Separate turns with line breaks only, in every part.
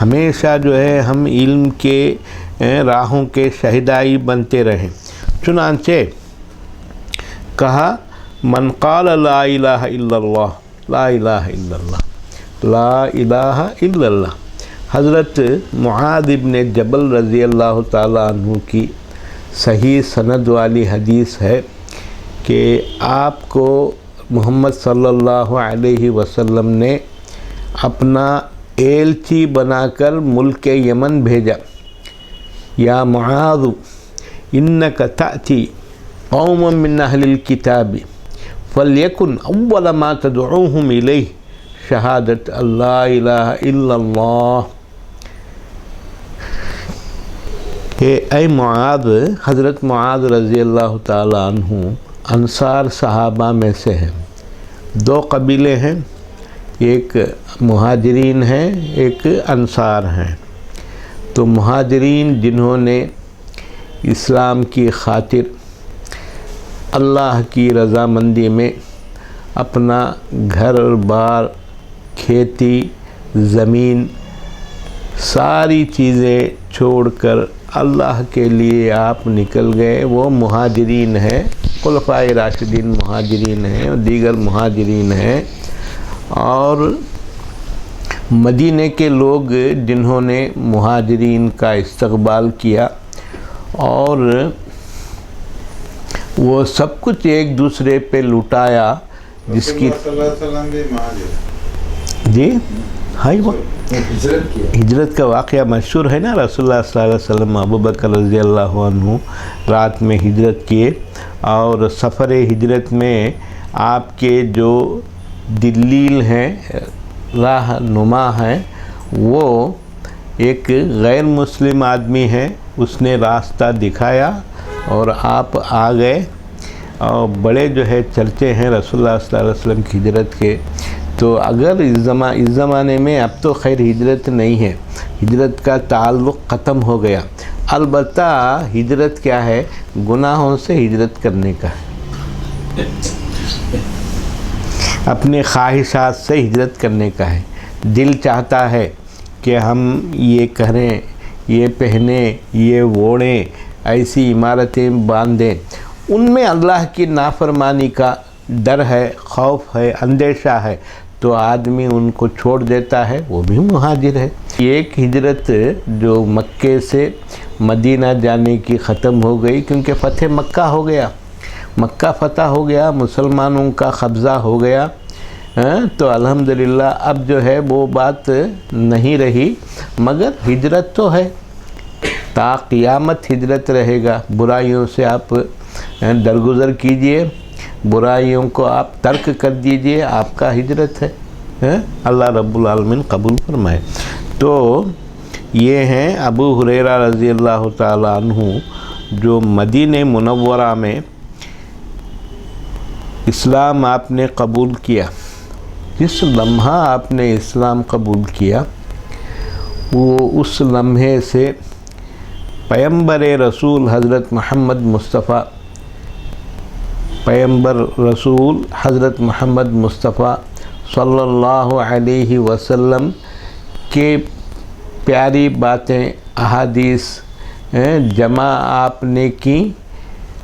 ہمیشہ جو ہے ہم علم کے راہوں کے شہدائی بنتے رہیں۔ چنانچہ کہا من قال لا الہ الا اللہ، لا الہ الا اللہ، لا الہ الا اللہ۔ حضرت معاذ بن جبل رضی اللہ تعالیٰ عنہ کی صحیح سند والی حدیث ہے کہ آپ کو محمد صلی اللہ علیہ وسلم نے اپنا ایلچی بنا کر ملک یمن بھیجا۔ یا معاذ انک تأتی قوما من اہل الکتاب فلیکن اول ما تدعوہم الیہ شہادت اللہ الہ الا اللہ۔ اے معاذ، حضرت معاذ رضی اللہ تعالیٰ عنہ انصار صحابہ میں سے ہیں۔ دو قبیلے ہیں، ایک مہاجرین ہیں، ایک انصار ہیں۔ تو مہاجرین جنہوں نے اسلام کی خاطر اللہ کی رضامندی میں اپنا گھر بار، کھیتی، زمین، ساری چیزیں چھوڑ کر اللہ کے لیے آپ نکل گئے، وہ مہاجرین ہیں، خلفائے راشدین مہاجرین ہیں اور دیگر مہاجرین ہیں۔ اور مدینے کے لوگ جنہوں نے مہاجرین کا استقبال کیا اور وہ سب کچھ ایک دوسرے پہ لٹایا، جس کی
صلی اللہ علیہ وسلم بھی مہاجر،
جی ہاں وہ ہجرت کا واقعہ مشہور ہے نا۔ رسول اللہ صلی اللہ علیہ وسلم ابوبکر رضی اللہ عنہ رات میں ہجرت کیے، اور سفر ہجرت میں آپ کے جو دلیل ہیں، راہ نما ہیں، وہ ایک غیر مسلم آدمی ہے، اس نے راستہ دکھایا اور آپ آ گئے، اور بڑے جو ہے چرچے ہیں رسول اللہ صلی اللہ علیہ وسلم کی ہجرت کے۔ تو اگر اس زمانے میں اب تو خیر ہجرت نہیں ہے، ہجرت کا تعلق ختم ہو گیا۔ البتہ ہجرت کیا ہے؟ گناہوں سے ہجرت کرنے کا ہے، اپنے خواہشات سے ہجرت کرنے کا ہے۔ دل چاہتا ہے کہ ہم یہ کریں، یہ پہنیں، یہ اوڑھیں، ایسی عمارتیں باندھیں، ان میں اللہ کی نافرمانی کا ڈر ہے، خوف ہے، اندیشہ ہے، تو آدمی ان کو چھوڑ دیتا ہے، وہ بھی مہاجر ہے۔ ایک ہجرت جو مکے سے مدینہ جانے کی ختم ہو گئی، کیونکہ فتح مکہ ہو گیا، مکہ فتح ہو گیا، مسلمانوں کا قبضہ ہو گیا، تو الحمدللہ اب جو ہے وہ بات نہیں رہی، مگر ہجرت تو ہے، تا قیامت ہجرت رہے گا۔ برائیوں سے آپ درگزر کیجئے، برائیوں کو آپ ترک کر دیجئے، آپ کا ہجرت ہے، اللہ رب العالمین قبول فرمائے۔ تو یہ ہیں ابو ہریرہ رضی اللہ تعالیٰ عنہ، جو مدینہ منورہ میں اسلام آپ نے قبول کیا۔ جس لمحہ آپ نے اسلام قبول کیا، وہ اس لمحے سے پیغمبر رسول حضرت محمد مصطفیٰ، پیغمبر رسول حضرت محمد مصطفیٰ صلی اللہ علیہ وسلم کے پیاری باتیں، احادیث جمع آپ نے کی۔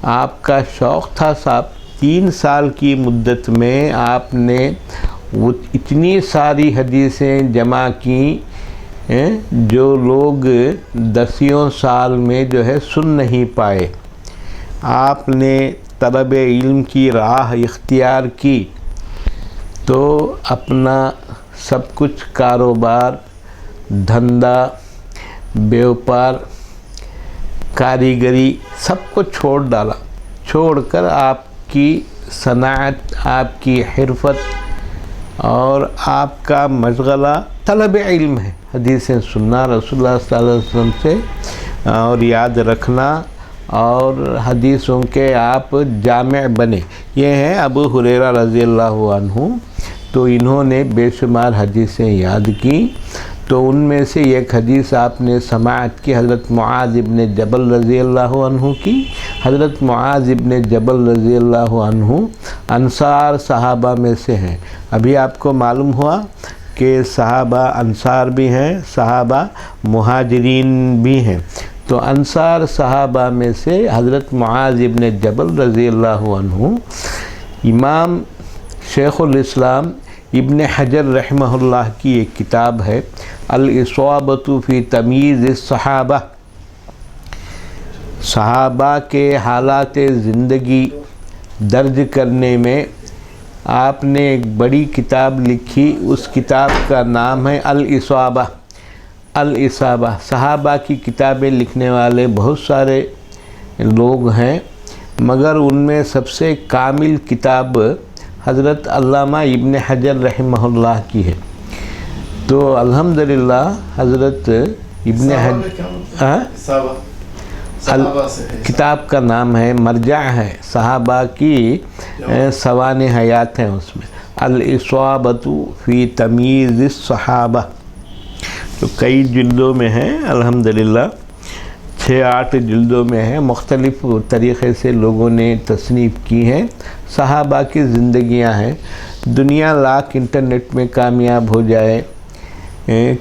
آپ کا شوق تھا صاحب، 3 سال کی مدت میں آپ نے وہ اتنی ساری حدیثیں جمع کی جو لوگ 10 سال میں جو ہے سن نہیں پائے۔ آپ نے طلب علم کی راہ اختیار کی، تو اپنا سب کچھ کاروبار، دھندا، بیوپار، کاریگری سب کو چھوڑ ڈالا، چھوڑ کر آپ کی صنعت، آپ کی حرفت اور آپ کا مشغلہ طلب علم ہے، حدیثیں سننا رسول اللہ صلی اللہ علیہ وسلم سے اور یاد رکھنا، اور حدیثوں کے آپ جامع بنے۔ یہ ہیں ابو ہریرہ رضی اللہ عنہ، تو انہوں نے بے شمار حدیثیں یاد کی، تو ان میں سے ایک حدیث آپ نے سماعت کی حضرت معاذ ابن جبل رضی اللہ عنہ کی۔ حضرت معاذ ابن جبل رضی اللہ عنہ انصار صحابہ میں سے ہیں۔ ابھی آپ کو معلوم ہوا کہ صحابہ انصار بھی ہیں، صحابہ مہاجرین بھی ہیں۔ تو انصار صحابہ میں سے حضرت معاذ ابن جبل رضی اللہ عنہ، امام شیخ الاسلام ابن حجر رحمہ اللہ کی ایک کتاب ہے الاصابۃ فی تمییز الصحابہ، صحابہ کے حالات زندگی درج کرنے میں آپ نے ایک بڑی کتاب لکھی، اس کتاب کا نام ہے الاصابہ۔ الاصابہ، صحابہ کی کتابیں لکھنے والے بہت سارے لوگ ہیں، مگر ان میں سب سے کامل کتاب حضرت علامہ ابن حجر رحمہ اللہ کی ہے۔ تو الحمدللہ حضرت ابن حجر کتاب کا نام ہے، مرجع ہے، صحابہ کی سوانح حیات ہیں اس میں، الاصابۃ فی تمییز الصحابہ، تو کئی جلدوں میں ہیں، الحمدللہ 6-8 جلدوں میں ہے، مختلف طریقے سے لوگوں نے تصنیف کی ہیں، صحابہ کی زندگیاں ہیں۔ دنیا لاکھ انٹرنیٹ میں کامیاب ہو جائے،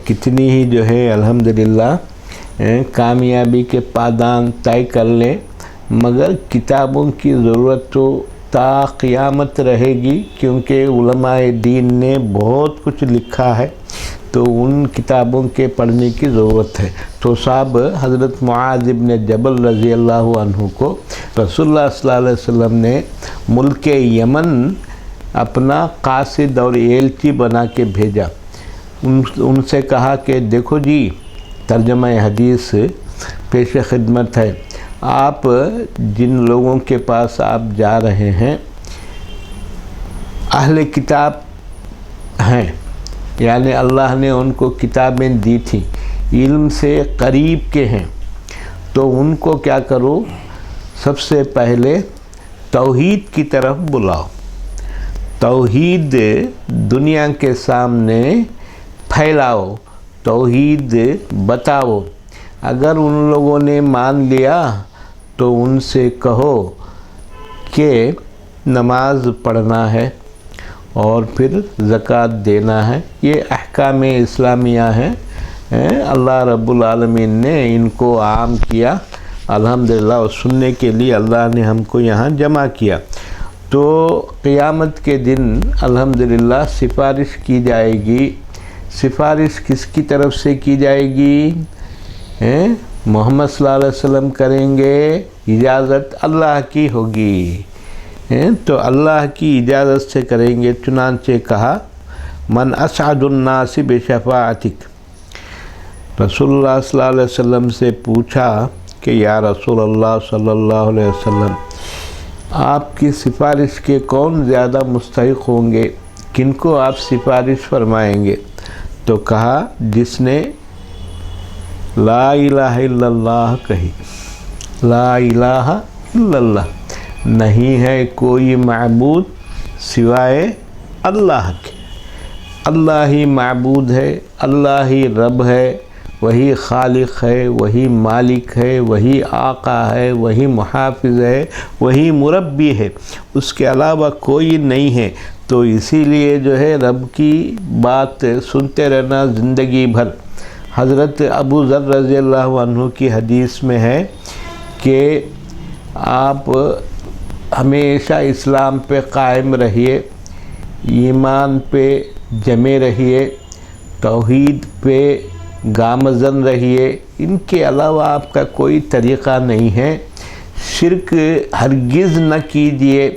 کتنی ہی جو ہے الحمدللہ کامیابی کے پادان طے کر لیں، مگر کتابوں کی ضرورت تو تا قیامت رہے گی، کیونکہ علماء دین نے بہت کچھ لکھا ہے، تو ان کتابوں کے پڑھنے کی ضرورت ہے۔ تو صاحب حضرت معاذ ابن جبل رضی اللہ عنہ کو رسول اللہ صلی اللہ علیہ وسلم نے ملک یمن اپنا قاصد اور ایلچی بنا کے بھیجا۔ ان سے کہا کہ دیکھو جی، ترجمہ حدیث پیش خدمت ہے، آپ جن لوگوں کے پاس آپ جا رہے ہیں اہل کتاب ہیں، یعنی اللہ نے ان کو کتابیں دی تھیں، علم سے قریب کے ہیں، تو ان کو کیا کرو، سب سے پہلے توحید کی طرف بلاؤ، توحید دنیا کے سامنے پھیلاؤ، توحید بتاؤ۔ اگر ان لوگوں نے مان لیا تو ان سے کہو کہ نماز پڑھنا ہے اور پھر زکوٰۃ دینا ہے، یہ احکام اسلامیہ ہیں، اللہ رب العالمین نے ان کو عام کیا، الحمدللہ، اور سننے کے لیے اللہ نے ہم کو یہاں جمع کیا۔ تو قیامت کے دن الحمدللہ سفارش کی جائے گی۔ سفارش کس کی طرف سے کی جائے گی؟ محمد صلی اللہ علیہ وسلم کریں گے، اجازت اللہ کی ہوگی، تو اللہ کی اجازت سے کریں گے۔ چنانچہ کہا من اسعد الناس بشفاعتک، رسول اللہ صلی اللہ علیہ وسلم سے پوچھا کہ یا رسول اللہ صلی اللہ علیہ وسلم، آپ کی سفارش کے کون زیادہ مستحق ہوں گے، کن کو آپ سفارش فرمائیں گے؟ تو کہا جس نے لا الہ الا اللہ کہی، لا الہ الا اللہ، نہیں ہے کوئی معبود سوائے اللہ کے، اللہ ہی معبود ہے، اللہ ہی رب ہے، وہی خالق ہے، وہی مالک ہے، وہی آقا ہے، وہی محافظ ہے، وہی مربی ہے، اس کے علاوہ کوئی نہیں ہے۔ تو اسی لیے جو ہے رب کی بات سنتے رہنا زندگی بھر۔ حضرت ابو ذر رضی اللہ عنہ کی حدیث میں ہے کہ آپ ہمیشہ اسلام پہ قائم رہیے، ایمان پہ جمے رہیے، توحید پہ گامزن رہیے، ان کے علاوہ آپ کا کوئی طریقہ نہیں ہے۔ شرک ہرگز نہ کیجیے،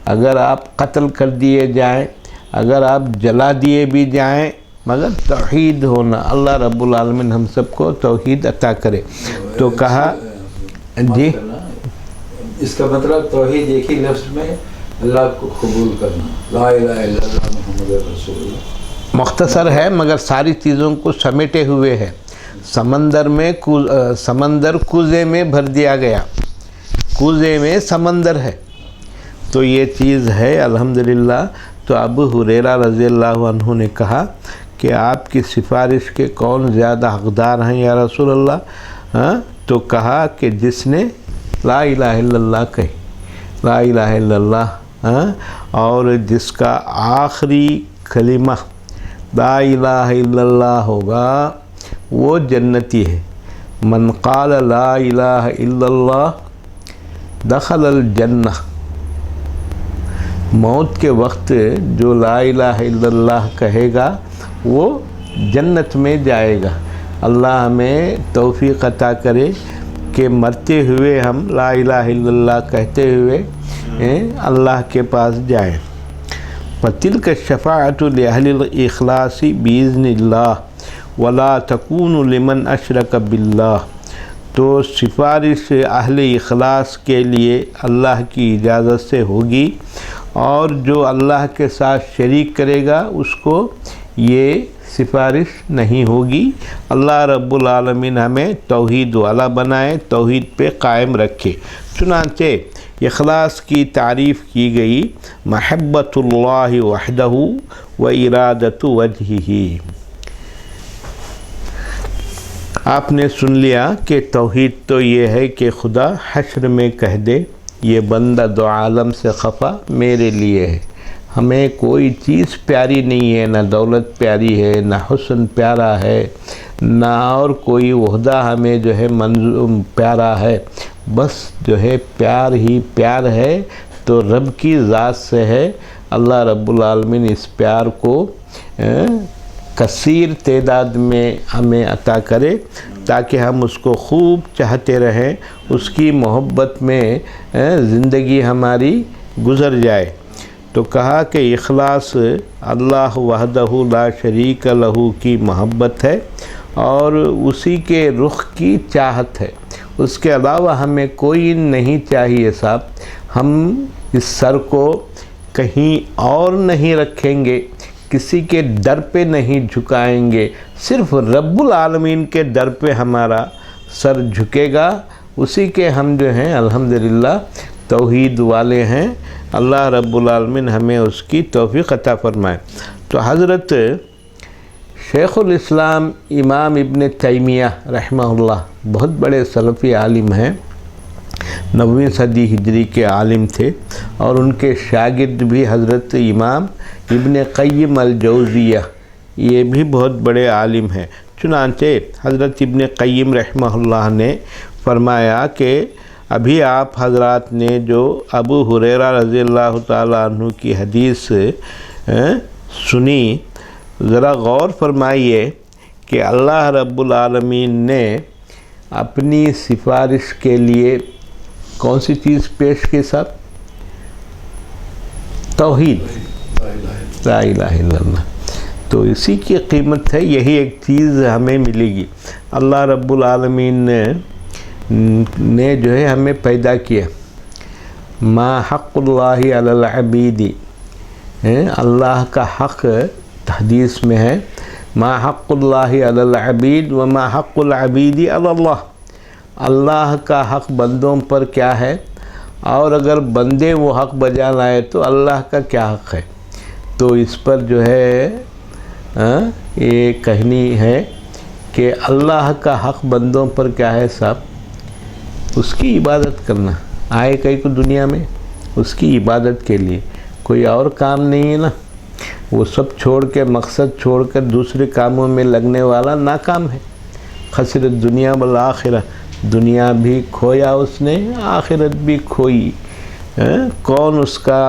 اگر آپ قتل کر دیے جائیں، اگر آپ جلا دیے بھی جائیں، مگر توحید ہونا، اللہ رب العالمین ہم سب کو توحید عطا کرے۔ تو کہا جی،
اس کا مطلب توحید ایک ہی لفظ میں اللہ کو قبول کرنا، لا الہ الا اللہ محمد رسول اللہ،
مختصر ہے مگر ساری چیزوں کو سمیٹے ہوئے ہے۔ سمندر کوزے میں بھر دیا گیا، کوزے میں سمندر ہے، تو یہ چیز ہے الحمدللہ۔ تو ابو ہریرہ رضی اللہ عنہ نے کہا کہ آپ کی سفارش کے کون زیادہ حقدار ہیں یا رسول اللہ؟ تو کہا کہ جس نے لا الہ الا اللہ کہی، لا الہ الا اللہ، اور جس کا آخری کلمہ لا الہ الا اللہ ہوگا وہ جنتی ہے۔ من قال لا الہ الا اللہ دخل الجنہ، موت کے وقت جو لا الہ الا اللہ کہے گا وہ جنت میں جائے گا۔ اللہ ہمیں توفیق عطا کرے کہ مرتے ہوئے ہم لا الہ الا اللہ کہتے ہوئے اللہ کے پاس جائیں۔ وَتِلْكَ الشَّفَاعَةُ لِأَهْلِ الْإِخْلَاصِ بِإِذْنِ اللَّهِ وَلَا تَكُونُ لِمَنْ أَشْرَكَ بِاللَّهِ، تو سفارش اہل اخلاص کے لیے اللہ کی اجازت سے ہوگی، اور جو اللہ کے ساتھ شریک کرے گا اس کو یہ سفارش نہیں ہوگی۔ اللہ رب العالمین ہمیں توحید والا بنائے، توحید پہ قائم رکھے۔ چنانچہ اخلاص کی تعریف کی گئی محبت اللہ وحدہ و ارادت وجہہ۔ آپ نے سن لیا کہ توحید تو یہ ہے کہ خدا حشر میں کہہ دے یہ بندہ دو عالم سے خفا میرے لیے ہے۔ ہمیں کوئی چیز پیاری نہیں ہے، نہ دولت پیاری ہے، نہ حسن پیارا ہے، نہ اور کوئی عہدہ ہمیں جو ہے پیارا ہے، بس جو ہے پیار ہی پیار ہے تو رب کی ذات سے ہے۔ اللہ رب العالمین اس پیار کو کثیر تعداد میں ہمیں عطا کرے تاکہ ہم اس کو خوب چاہتے رہیں، اس کی محبت میں زندگی ہماری گزر جائے۔ تو کہا کہ اخلاص اللہ وحدہ لا شریک لہ کی محبت ہے اور اسی کے رخ کی چاہت ہے، اس کے علاوہ ہمیں کوئی نہیں چاہیے صاحب۔ ہم اس سر کو کہیں اور نہیں رکھیں گے، کسی کے در پہ نہیں جھکائیں گے، صرف رب العالمین کے در پہ ہمارا سر جھکے گا، اسی کے ہم جو ہیں الحمدللہ توحید والے ہیں۔ اللہ رب العالمین ہمیں اس کی توفیق عطا فرمائے۔ تو حضرت شیخ الاسلام امام ابن تیمیہ رحمہ اللہ بہت بڑے سلفی عالم ہیں، 9ویں صدی ہجری کے عالم تھے، اور ان کے شاگرد بھی حضرت امام ابن قیم الجوزیہ یہ بھی بہت بڑے عالم ہیں۔ چنانچہ حضرت ابن قیم رحمہ اللہ نے فرمایا کہ ابھی آپ حضرات نے جو ابو ہریرہ رضی اللہ تعالیٰ عنہ کی حدیث سنی، ذرا غور فرمائیے کہ اللہ رب العالمین نے اپنی سفارش کے لیے کون سی چیز پیش کی صاحب؟ توحید، لا الہ الا اللہ۔ تو اسی کی قیمت ہے، یہی ایک چیز ہمیں ملے گی۔ اللہ رب العالمین نے جو ہے ہمیں پیدا کیا۔ ما حق اللہ علی العبید، اللہ کا حق حدیث میں ہے ما حق اللہ علی العبید وما حق العبید علی اللہ، اللہ کا حق بندوں پر کیا ہے، اور اگر بندے وہ حق بجا لائے تو اللہ کا کیا حق ہے۔ تو اس پر جو ہے یہ کہنی ہے کہ اللہ کا حق بندوں پر کیا ہے صاحب، اس کی عبادت کرنا۔ آئے کئی کو دنیا میں اس کی عبادت کے لیے، کوئی اور کام نہیں ہے نا، وہ سب چھوڑ کے مقصد چھوڑ کر دوسرے کاموں میں لگنے والا ناکام ہے۔ خسرت دنیا والآخرہ، دنیا بھی کھویا اس نے، آخرت بھی کھوئی۔ کون اس کا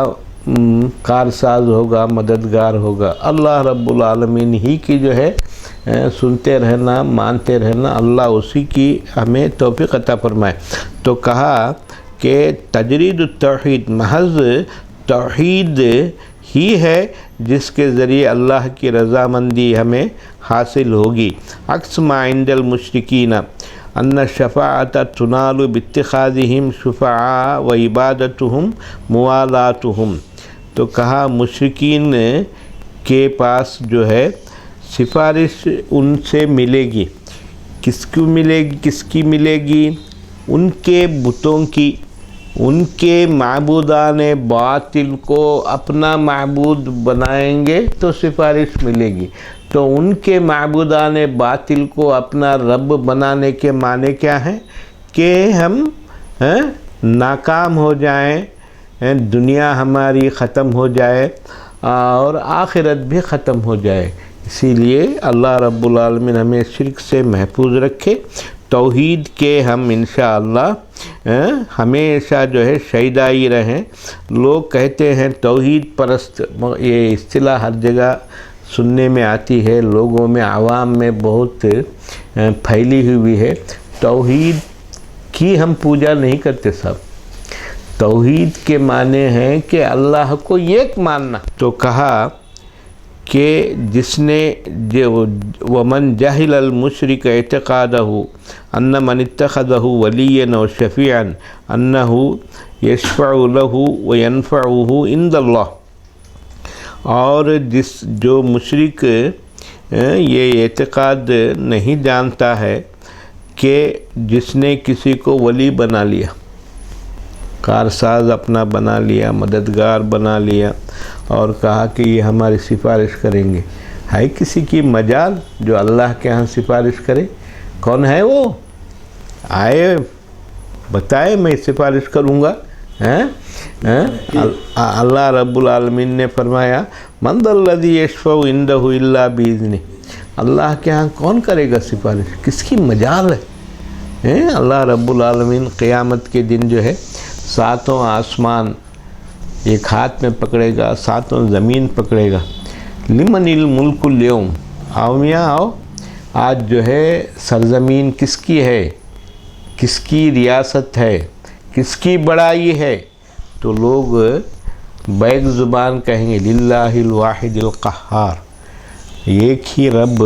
کارساز ہوگا، مددگار ہوگا؟ اللہ رب العالمین ہی کی جو ہے سنتے رہنا، مانتے رہنا، اللہ اسی کی ہمیں توفیق عطا فرمائے۔ تو کہا کہ تجرید التوحید، محض توحید ہی ہے جس کے ذریعے اللہ کی رضامندی ہمیں حاصل ہوگی۔ عکس ما عند المشرکین ان الشفاعۃ تنال باتخاذہم شفعاء و عبادتہم موالاتہم۔ تو کہا مشرکین کے پاس جو ہے سفارش ان سے ملے گی، کس کی ملے گی؟ ان کے بتوں کی، ان کے معبودان باطل کو اپنا معبود بنائیں گے تو سفارش ملے گی۔ تو ان کے معبودان باطل کو اپنا رب بنانے کے معنی کیا ہیں؟ کہ ہم ناکام ہو جائیں، دنیا ہماری ختم ہو جائے اور آخرت بھی ختم ہو جائے، اسی لیے اللہ رب العالمین ہمیں شرک سے محفوظ رکھے، توحید کے ہم انشاءاللہ ہمیشہ جو ہے شہیدہ ہی رہیں۔ لوگ کہتے ہیں توحید پرست، یہ اصطلاح ہر جگہ سننے میں آتی ہے، لوگوں میں عوام میں بہت پھیلی ہوئی ہے۔ توحید کی ہم پوجا نہیں کرتے صاحب، توحید کے معنی ہیں کہ اللہ کو ایک ماننا۔ تو کہا کہ جس نے ومن جہل المشرک اعتقادہ ان من اتخذہ ولیا و شفیعا انہ یشفع لہ وینفعہ عند اللہ، اور جو مشرک یہ اعتقاد نہیں جانتا ہے کہ جس نے کسی کو ولی بنا لیا، کارساز اپنا بنا لیا، مددگار بنا لیا، اور کہا کہ یہ ہماری سفارش کریں گے، ہے کسی کی مجال جو اللہ کے ہاں سفارش کرے؟ کون ہے وہ؟ آئے بتائے، میں سفارش کروں گا۔ اللہ رب العالمین نے فرمایا من ذا الذی یشفع عندہ الا باذنہ، اللہ کے ہاں کون کرے گا سفارش؟ کس کی مجال ہے؟ اللہ رب العالمین قیامت کے دن جو ہے ساتوں آسمان ایک ہاتھ میں پکڑے گا، ساتوں زمین پکڑے گا۔ لمن الملک اليوم، آؤ میاں آؤ، آج جو ہے سرزمین کس کی ہے، کس کی ریاست ہے، کس کی بڑائی ہے؟ تو لوگ بیک زبان کہیں گے للہ الواحد القہار، ایک ہی رب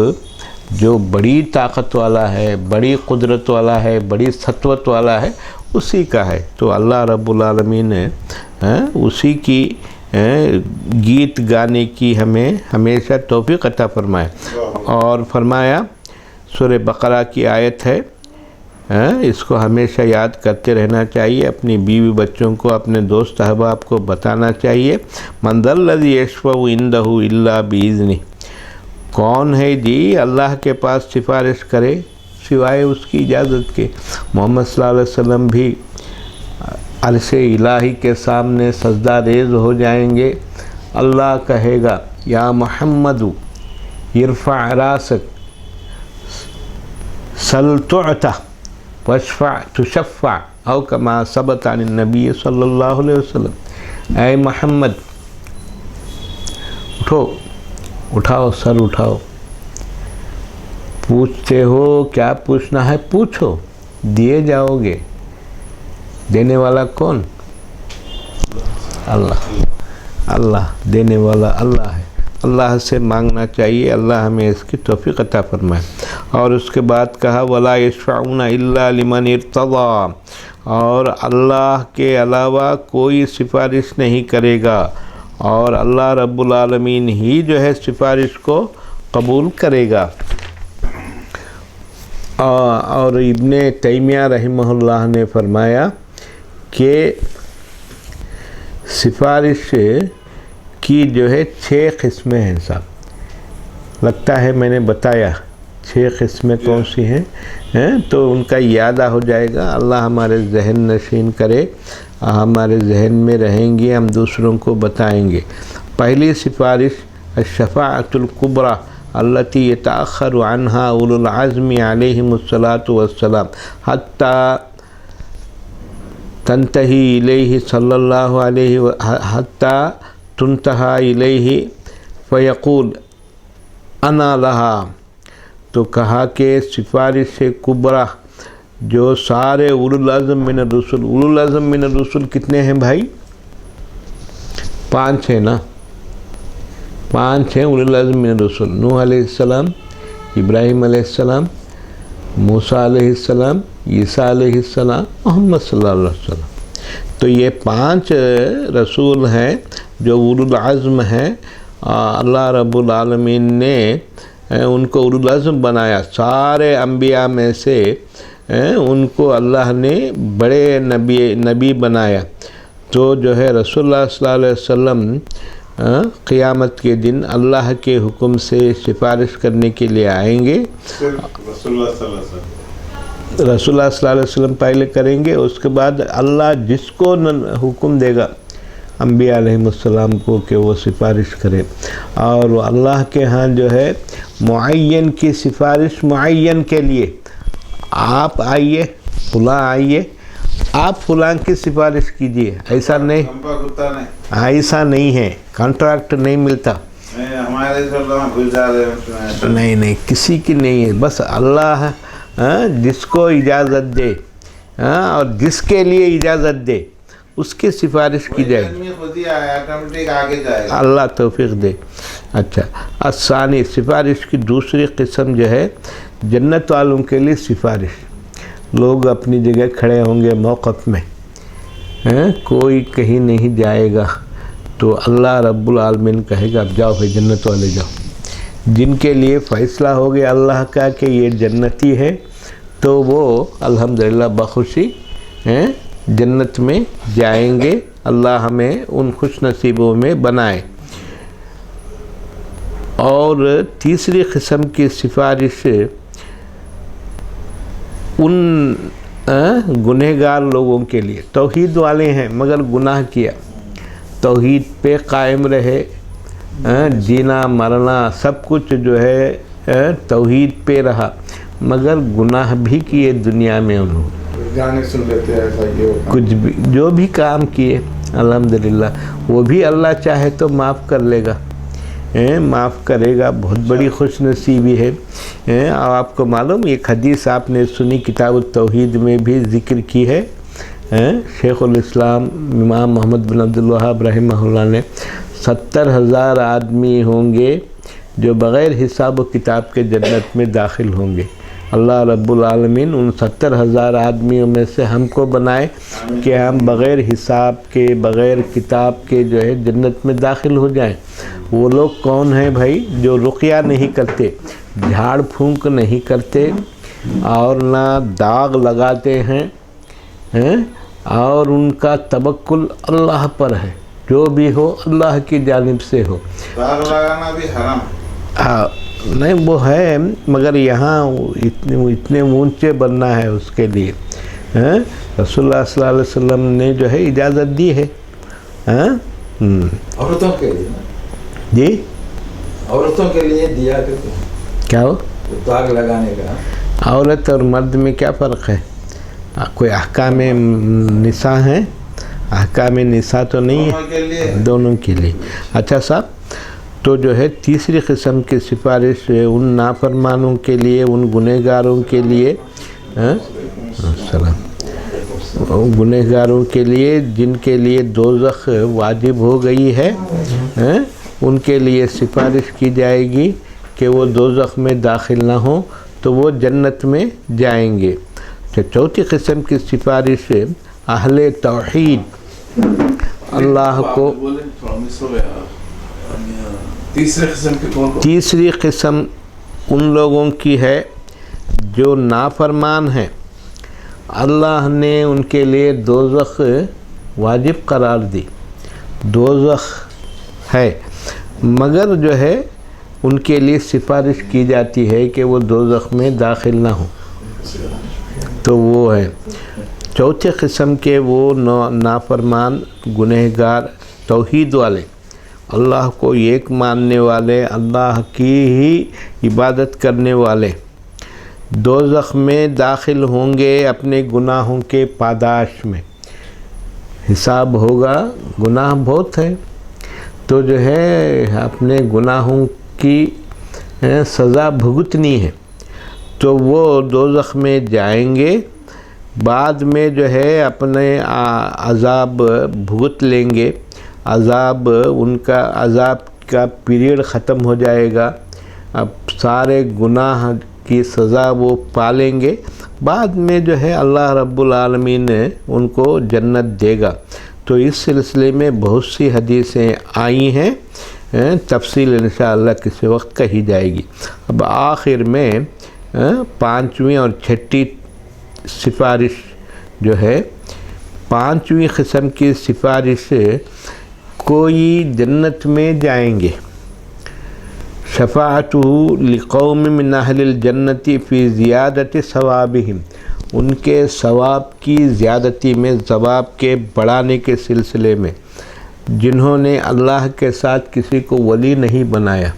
جو بڑی طاقت والا ہے، بڑی قدرت والا ہے، بڑی سطوت والا ہے، اسی کا ہے۔ تو اللہ رب العالمین نے اسی کی گیت گانے کی ہمیں ہمیشہ توفیق عطا فرمائے۔ اور فرمایا، سورہ بقرہ کی آیت ہے، اس کو ہمیشہ یاد کرتے رہنا چاہیے، اپنی بیوی بچوں کو، اپنے دوست احباب کو بتانا چاہیے۔ من ذا الذی یشفع عندہ الا باذنہ، کون ہے جی اللہ کے پاس سفارش کرے سوائے اس کی اجازت کے؟ محمد صلی اللہ علیہ وسلم بھی عرش الہی کے سامنے سجدہ ریز ہو جائیں گے، اللہ کہے گا یا محمد ارفع راسک سل تعطى واشفع تشفع او کما ثبت عن النبی صلی اللہ علیہ وسلم۔ اے محمد اٹھاؤ سر اٹھاؤ، پوچھتے ہو کیا پوچھنا ہے پوچھو، دیے جاؤ گے۔ دینے والا کون؟ اللہ دینے والا اللہ ہے۔ اللہ سے مانگنا چاہیے، اللہ ہمیں اس کی توفیق عطا فرمائے۔ اور اس کے بعد کہا وَلَا يَشْفَعُونَ إِلَّا لِمَنِ ارْتَضَىٰ، اور اللہ کے علاوہ کوئی سفارش نہیں کرے گا، اور اللہ رب العالمین ہی جو ہے سفارش کو قبول کرے گا۔ اور ابن تیمیہ رحمہ اللہ نے فرمایا کہ سفارش کی جو ہے 6 قسمیں ہیں صاحب، لگتا ہے میں نے بتایا 6 قسمیں کون سی ہیں، تو ان کا یادہ ہو جائے گا، اللہ ہمارے ذہن نشین کرے، ہمارے ذہن میں رہیں گے، ہم دوسروں کو بتائیں گے۔ پہلی سفارش الشفاعۃ الکبریٰ التي يتأخر عنها اولو العزم علیہم الصلاۃ والسلام حتى تنتہی الیہ صلی اللہ علیہ حتى تنتہى الیہ فیقول انا لہا۔ تو کہا کہ سفارش کبریٰ جو سارے اولو العزم من الرسل، اولو العزم من الرسل کتنے ہیں بھائی؟ 5 ہیں نا، 5 ہیں اولو العزم من الرسل، نوح علیہ السلام، ابراہیم علیہ السلام، موسیٰ علیہ السلام، عیسیٰ علیہ السلام، محمد صلی اللہ علیہ وسلم۔ تو یہ 5 رسول ہیں جو اولو العزم ہیں، اللہ رب العالمین نے ان کو اولو العزم بنایا، سارے انبیاء میں سے ان کو اللہ نے بڑے نبی بنایا۔ تو جو ہے رسول اللہ صلی اللہ علیہ وسلم قیامت کے دن اللہ کے حکم سے سفارش کرنے کے لیے آئیں گے۔
رسول اللہ صلی اللہ علیہ وسلم،
رسول اللہ صلی اللہ علیہ وسلم پہلے کریں گے، اس کے بعد اللہ جس کو حکم دے گا انبیاء علیہم السلام کو کہ وہ سفارش کرے، اور اللہ کے ہاں جو ہے معین کی سفارش معین کے لیے، آپ آئیے، فلاں آئیے، آپ فلاں کی سفارش کیجیے، ایسا نہیں،
کمپا کتا نہیں،
ایسا نہیں ہے، کانٹریکٹ نہیں ملتا،
ہمارے بھول جا رہے ہیں،
نہیں کسی کی نہیں ہے، بس اللہ جس کو اجازت دے اور جس کے لیے اجازت دے اس کی سفارش کی جائے گی،
آدمی خود ہی آٹومیٹک آگے جائے گا۔
اللہ توفیق دے۔ اچھا، الثانی، سفارش کی دوسری قسم جو ہے جنت والوں کے لیے سفارش، لوگ اپنی جگہ کھڑے ہوں گے موقف میں، کوئی کہیں نہیں جائے گا، تو اللہ رب العالمین کہے گا اب جاؤ بھائی جنت والے جاؤ، جن کے لیے فیصلہ ہو گیا اللہ کا کہ یہ جنتی ہے تو وہ الحمدللہ بخوشی جنت میں جائیں گے، اللہ ہمیں ان خوش نصیبوں میں بنائے۔ اور تیسری قسم کی سفارش ان گنہگار لوگوں کے لیے، توحید والے ہیں مگر گناہ کیا، توحید پہ قائم رہے، جینا مرنا سب کچھ جو ہے توحید پہ رہا، مگر گناہ بھی کیے دنیا میں، انہوں
گانے سن لیتے ہیں، ایسا یہ ہوتا ہے،
کچھ بھی جو بھی کام کیے الحمدللہ وہ بھی اللہ چاہے تو معاف کر لے گا، معاف کرے گا، بہت بڑی خوش نصیبی ہے۔ اور آپ کو معلوم ایک حدیث آپ نے سنی کتاب التوحید میں بھی ذکر کی ہے، شیخ الاسلام امام محمد بن عبد الوہاب رحمہ اللہ نے 70,000 آدمی ہوں گے جو بغیر حساب و کتاب کے جنت میں داخل ہوں گے۔ اللہ رب العالمین ان 70,000 آدمیوں میں سے ہم کو بنائے کہ ہم بغیر حساب کے بغیر کتاب کے جو ہے جنت میں داخل ہو جائیں۔ وہ لوگ کون ہیں بھائی؟ جو رقیہ نہیں کرتے، جھاڑ پھونک نہیں کرتے، اور نہ داغ لگاتے ہیں، اور ان کا توکل اللہ پر ہے، جو بھی ہو اللہ کی جانب سے ہو۔
داغ لگانا بھی حرام،
ہاں نہیں وہ ہے، مگر یہاں اتنے اونچے بننا ہے اس کے لیے، رسول اللہ صلی اللہ علیہ وسلم نے جو ہے اجازت دی ہے۔
عورتوں کے لیے
جی
عورتوں کے لیے دیا کرتے ہیں
کیا ہو؟
داغ لگانے کا۔
عورت اور مرد میں کیا فرق ہے؟ کوئی احکام نساء ہیں؟ احکام نساء تو نہیں
دونوں کے لیے
ہے، دونوں کے لیے۔ اچھا صاحب، تو جو ہے تیسری قسم کی سفارش ان نافرمانوں کے لیے، ان گنہگاروں کے لیے، گنہگاروں کے لیے جن کے لیے دوزخ واجب ہو گئی ہے، ان کے لیے سفارش کی جائے گی کہ وہ دوزخ میں داخل نہ ہوں تو وہ جنت میں جائیں گے۔ چوتھی قسم کی سفارش اہل توحید، اللہ کو تیسری قسم ان لوگوں کی ہے جو نافرمان ہیں، اللہ نے ان کے لیے دوزخ واجب قرار دی، دوزخ ہے، مگر جو ہے ان کے لیے سفارش کی جاتی ہے کہ وہ دوزخ میں داخل نہ ہوں، تو وہ ہے چوتھے قسم کے وہ نافرمان گنہگار توحید والے، اللہ کو ایک ماننے والے، اللہ کی ہی عبادت کرنے والے، دوزخ میں داخل ہوں گے اپنے گناہوں کے پاداش میں، حساب ہوگا، گناہ بہت ہے تو جو ہے اپنے گناہوں کی سزا بھگتنی ہے، تو وہ دوزخ میں جائیں گے، بعد میں جو ہے اپنے عذاب بھگت لیں گے، عذاب ان کا عذاب کا پیریڈ ختم ہو جائے گا، اب سارے گناہ کی سزا وہ پالیں گے، بعد میں جو ہے اللہ رب العالمین نے ان کو جنت دے گا۔ تو اس سلسلے میں بہت سی حدیثیں آئی ہیں، تفصیل انشاءاللہ کسی وقت کہی جائے گی۔ اب آخر میں پانچویں اور چھٹی سفارش جو ہے، پانچویں قسم کی سفارش کوئی جنت میں جائیں گے، شفاعتہ لقوم من اہل الجنت فی زیادت ثوابہم، ان کے ثواب کی زیادتی میں، ثواب کے بڑھانے کے سلسلے میں، جنہوں نے اللہ کے ساتھ کسی کو ولی نہیں بنایا،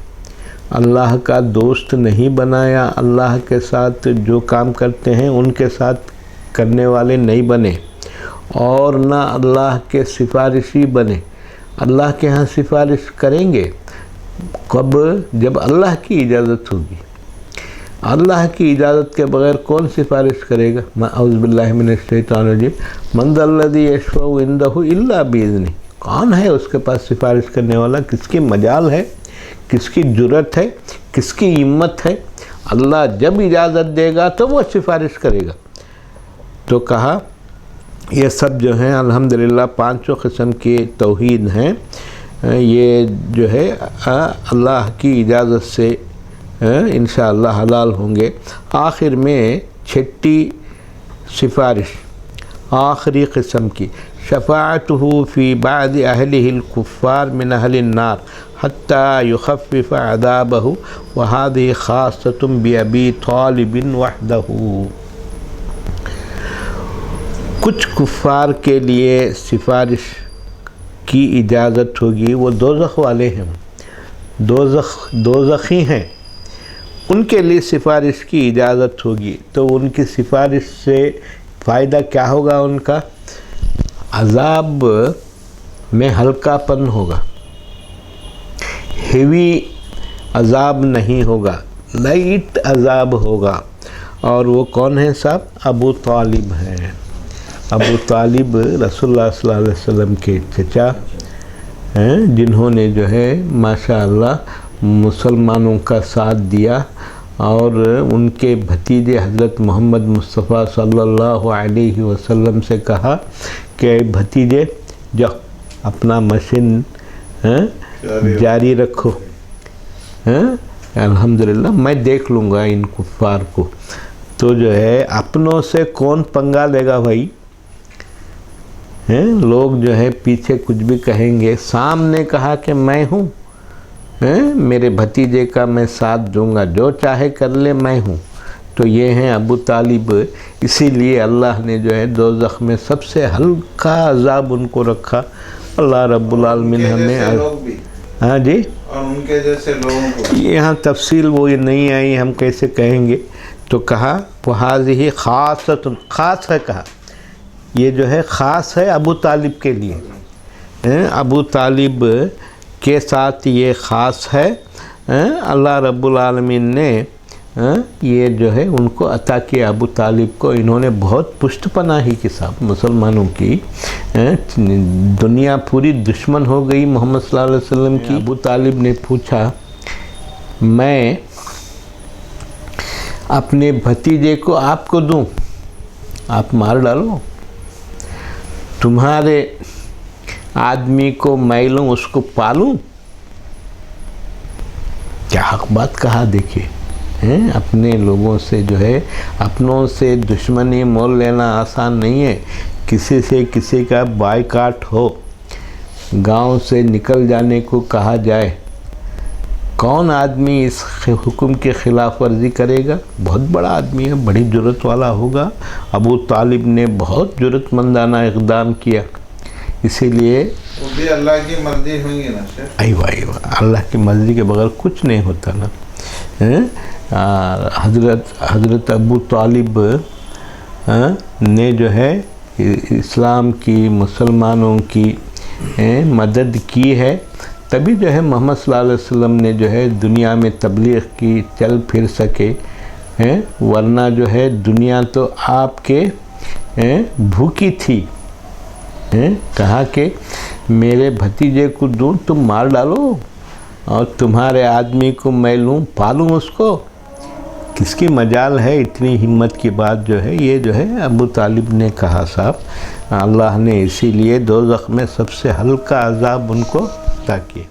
اللہ کا دوست نہیں بنایا، اللہ کے ساتھ جو کام کرتے ہیں ان کے ساتھ کرنے والے نہیں بنے، اور نہ اللہ کے سفارشی بنے۔ اللہ کے ہاں سفارش کریں گے کب؟ جب اللہ کی اجازت ہوگی۔ اللہ کی اجازت کے بغیر کون سفارش کرے گا؟ اعوذ باللہ من الشیطان الرجیم، من ذا الذی یشفع عندہ الا باذنہ، کون ہے اس کے پاس سفارش کرنے والا؟ کس کی مجال ہے، کس کی جرأت ہے، کس کی ہمت ہے؟ اللہ جب اجازت دے گا تو وہ سفارش کرے گا۔ تو کہا یہ سب جو ہیں الحمدللہ پانچوں قسم کی توحید ہیں، یہ جو ہے اللہ کی اجازت سے انشاءاللہ حلال ہوں گے۔ آخر میں چھٹی سفارش آخری قسم کی، شفاعتہ فی بعض اہلہ الکفار من اہل النار حتی یخفف عذابہ وہذہ خاصۃ بأبی طالب وحدہ۔ کچھ کفار کے لیے سفارش کی اجازت ہوگی، وہ دوزخ والے ہیں، دوزخی ہیں، ان کے لیے سفارش کی اجازت ہوگی۔ تو ان کی سفارش سے فائدہ کیا ہوگا؟ ان کا عذاب میں ہلکا پن ہوگا، ہیوی عذاب نہیں ہوگا، لائٹ عذاب ہوگا۔ اور وہ کون ہیں صاحب؟ ابو طالب ہیں۔ ابو طالب رسول اللہ صلی اللہ علیہ وسلم کے چچا ہیں، جنہوں نے جو ہے ماشاءاللہ مسلمانوں کا ساتھ دیا، اور ان کے بھتیجے حضرت محمد مصطفیٰ صلی اللہ علیہ وسلم سے کہا کہ بھتیجے جاؤ اپنا مشن جاری رکھو، الحمدللہ میں دیکھ لوں گا ان کفار کو۔ تو جو ہے اپنوں سے کون پنگا لے گا بھائی؟ لوگ جو ہے پیچھے کچھ بھی کہیں گے، سامنے کہا کہ میں ہوں، میرے بھتیجے کا میں ساتھ دوں گا، جو چاہے کر لے، میں ہوں۔ تو یہ ہیں ابو طالب، اسی لیے اللہ نے جو ہے دوزخ میں سب سے ہلکا عذاب ان کو رکھا۔ اللہ رب العالمین ہمیں ہاں جی،
اور ان کے جیسے لوگوں کو
یہاں تفصیل وہ نہیں آئی، ہم کیسے کہیں گے؟ تو کہا وَهَذِهِ خَاصَةٌ، خاص ہے، کہا یہ جو ہے خاص ہے ابو طالب کے لیے، ابو طالب کے ساتھ یہ خاص ہے۔ اللہ رب العالمین نے یہ جو ہے ان کو عطا کیا، ابو طالب کو۔ انہوں نے بہت پشت پناہی کے ساتھ مسلمانوں کی، دنیا پوری دشمن ہو گئی محمد صلی اللہ علیہ وسلم کی۔ ابو طالب نے پوچھا میں اپنے بھتیجے کو آپ کو دوں، آپ مار ڈالو، تمہارے آدمی کو میں لوں، اس کو پالوں؟ کیا حق بات کہا، دیکھیے اپنے لوگوں سے جو ہے اپنوں سے دشمنی مول لینا آسان نہیں ہے۔ کسی سے کسی کا بائیکاٹ ہو، گاؤں سے نکل جانے کو کہا جائے، کون آدمی اس حکم کے خلاف ورزی کرے گا؟ بہت بڑا آدمی ہے، بڑی جرأت والا ہوگا۔ ابو طالب نے بہت جرأت مندانہ اقدام کیا، اسی لیے
وہ بھی اللہ کی مرضی ہوگی نا شیخ۔
ایوہ ایوہ، اللہ کی مرضی کے بغیر کچھ نہیں ہوتا نا۔ حضرت ابو طالب نے جو ہے اسلام کی، مسلمانوں کی مدد کی ہے، تبھی جو ہے محمد صلی اللہ علیہ وسلم نے جو ہے دنیا میں تبلیغ کی، چل پھر سکے، ورنہ جو ہے دنیا تو آپ کے بھوکی تھی۔ کہا کہ میرے بھتیجے کو دوں، تم مار ڈالو، اور تمہارے آدمی کو میں لوں، پالوں اس کو۔ کس کی مجال ہے اتنی ہمت کی بات جو ہے؟ یہ جو ہے ابو طالب نے کہا صاحب، اللہ نے اسی لیے دوزخ میں سب سے ہلکا عذاب ان کو عطا کیا۔